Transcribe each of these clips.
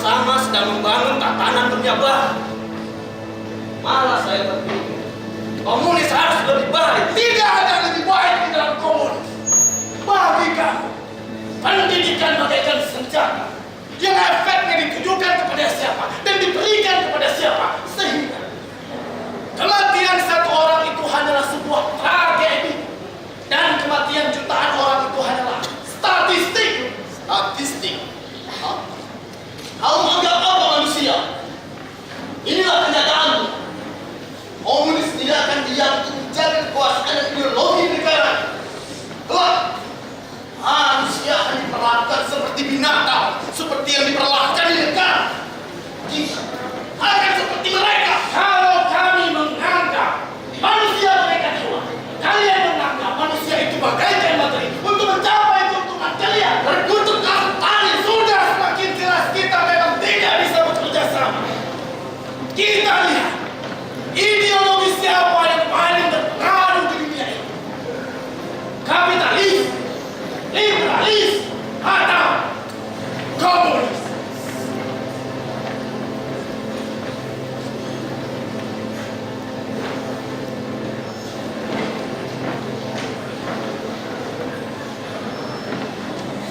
sama-sama sedang membangun tatanan dunia baru. Malah saya berpikir, komunis harus lebih baik. Tidak ada yang lebih baik di dalam komunis. Bagi kamu, pendidikan bagaikan senjata yang efeknya ditujukan kepada siapa dan diberikan kepada siapa, sehingga kematian satu orang itu hanyalah sebuah tragedi dan kematian jutaan orang itu hanyalah statistik. Statistik? Kamu anggap apa manusia? Inilah kenyataanmu. Komunis tidak akan diam untuk menjaga kekuasaan dan ideologi negara. Kelak, manusia akan diperlakukan seperti binatang, seperti yang diperlakukan di negara. Kita akan seperti mereka. Kalau kami menganggap manusia mereka dewa, kalian menganggap manusia itu bagaikan materi untuk mencapai keuntungan kalian. Untuk tani sudah semakin jelas kita memang tidak bisa bekerja sama. Kita lihat ideologi siapa yang paling berpengaruh di dunia ini. Kapitalis, liberalis, atau komunis.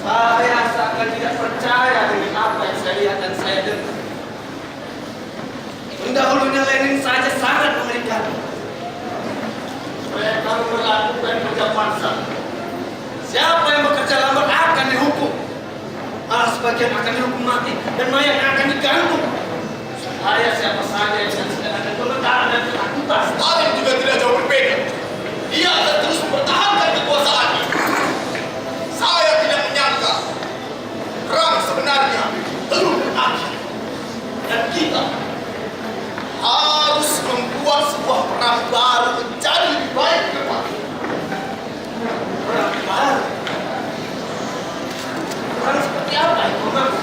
Saya seakan tidak percaya dengan apa yang saya lihat dan saya dengar. Pendahulunya Lenin saja sangat mengerikan. Mereka melakukan kerja paksa. Siapa yang bekerja lambat akan dihukum. Malah sebagian akan dihukum mati dan mayatnya akan digantung. Supaya siapa saja yang sedang ada gemetar dan ketakutan. Stalin juga tidak jauh berbeda. Dia akan terus mempertahankan kekuasaannya. Saya tidak menyangka perang sebenarnya belum berakhir. Dan kita harus membuat sebuah perang baru menjadi lebih baik ke depan. Perang baru? Perang seperti apa itu, Mas?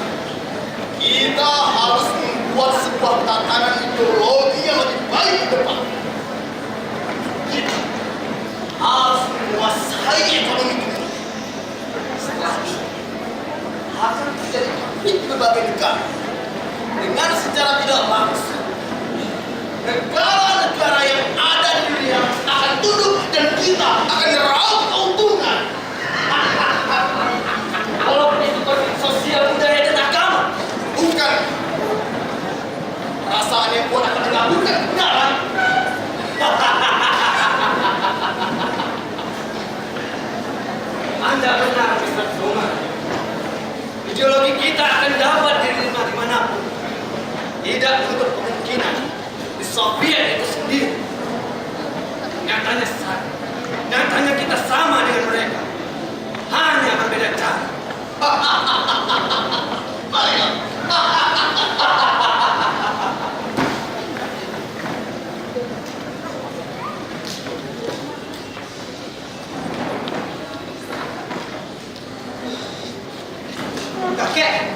Kita harus membuat sebuah tatanan ideologi yang lebih baik ke depan. Kita harus menguasai ekonomi dunia. Setelah itu akan terjadi konflik di berbagai negara. Dengan secara tidak langsung, negara-negara yang ada di dunia akan tunduk dan kita akan meraup keuntungan. Kalau itu konflik sosial, budaya, dan agama. Bukan. Perasaan yang kuat akan mengabulkan kebenaran. Anda benar, Mr. Tunggal. Ideologi kita akan dapat diterima dimanapun. Tidak menutup kemungkinan di Soviet itu sendiri. Nyatanya kita sama dengan mereka. Hanya berbeda cara. Kakek,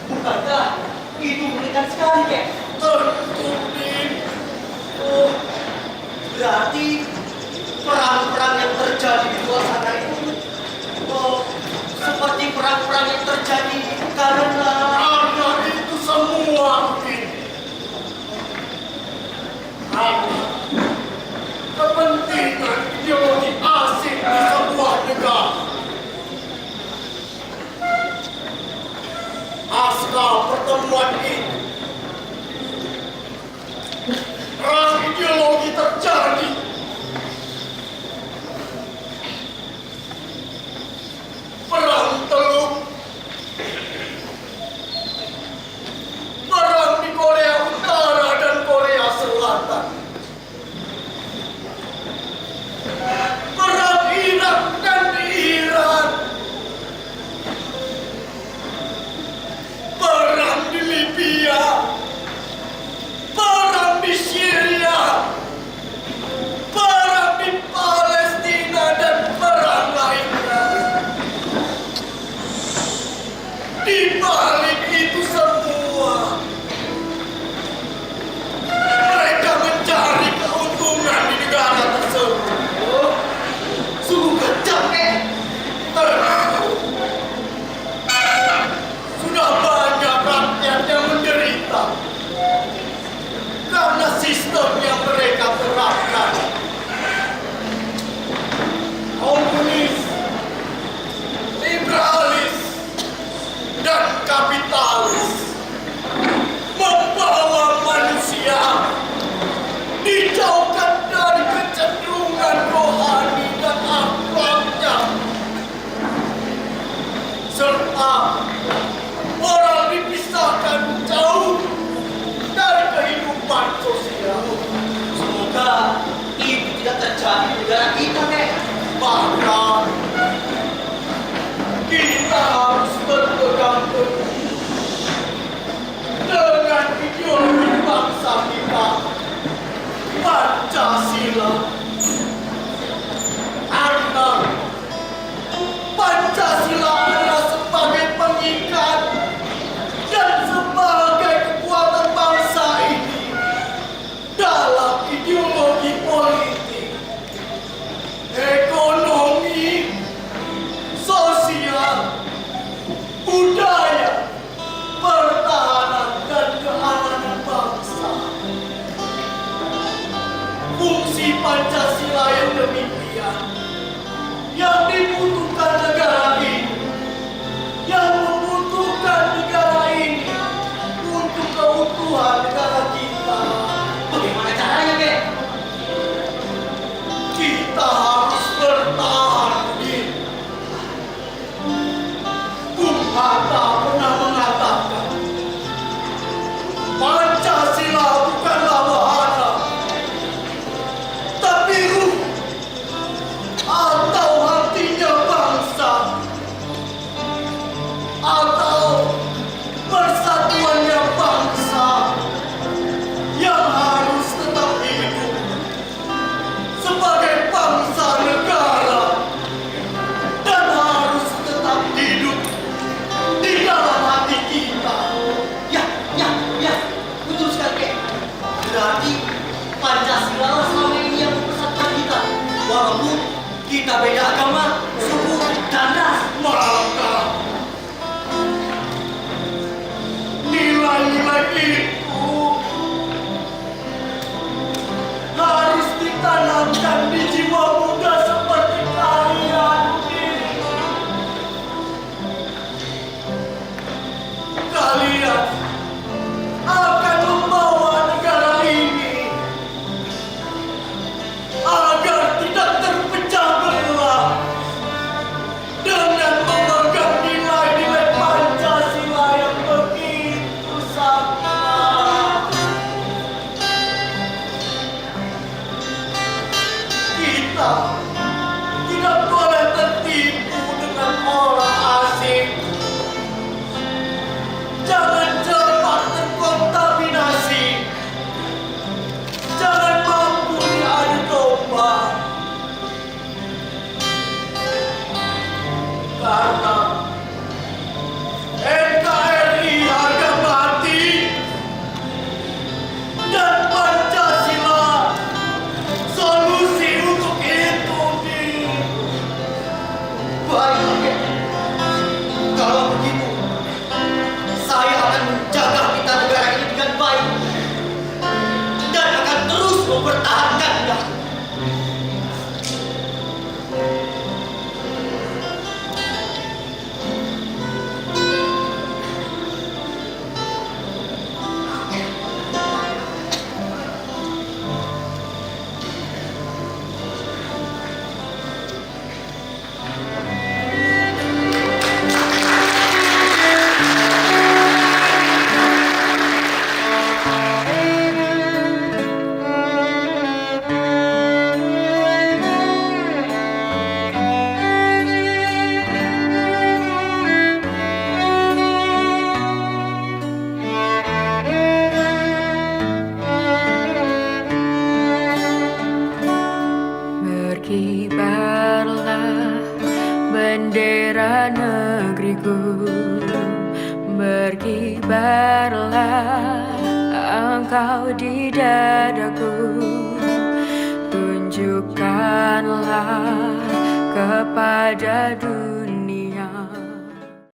bukankah itu mengerikan sekali, Kek? Oh, berarti perang-perang yang terjadi di luar sana itu seperti perang-perang yang terjadi karena itu semua mungkin. Kepentingan ideologi asing di sebuah negara. Pasca pertemuan ini, perang ideologi terjadi. Perang teluk beda agama, suku, dan ras. Maka nilai-nilai itu harus ditanamkan di jiwa muda seperti kalian. Kalian akan membawa negara ini agar tidak terpecah belah dengan memegang nilai-nilai Pancasila yang begitu sakral. Kita tidak boleh tertipu dengan orang asing. Jangan cepat terkontaminasi. Jangan mampu diadu domba. Karena NKRI harga mati dan Pancasila solusi untuk itu. Baik, kalau begitu, saya akan menjaga kita negara ini dengan baik dan akan terus mempertahankannya. Berkibarlah bendera negeriku, berkibarlah engkau di dadaku, tunjukkanlah kepada dunia